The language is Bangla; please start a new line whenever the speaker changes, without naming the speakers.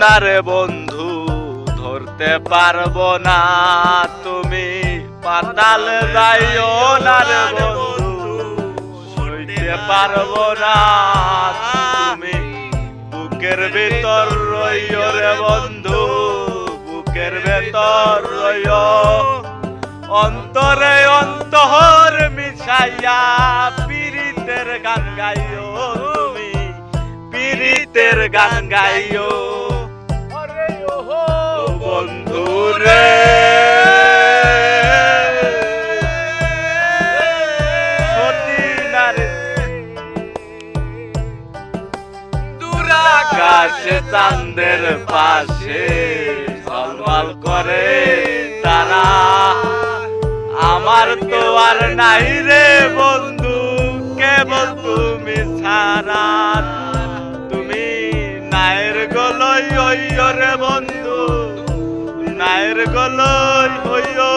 না রে বন্ধু, ধরতে পারবো না। তুমি পাতাল যাইও না রে বন্ধু, সইতে পারবো না। তুমি বুকের ভিতর রইও রে বন্ধু, বুকের ভিতর রইও। অন্তরে অন্তর মিশাইয়া পীড়িতের গান গাইও, তুমি পীড়িতের গান গাইও। বন্ধু রে আকাশে চাঁদের পাশে ঝলমল করে তারা, আমার তো আর নাই রে বন্ধু, কেবল তুমি ছাড়া। তুমি নায়ের গলই হইও রে বন্ধু, নায়ের গলই হইও।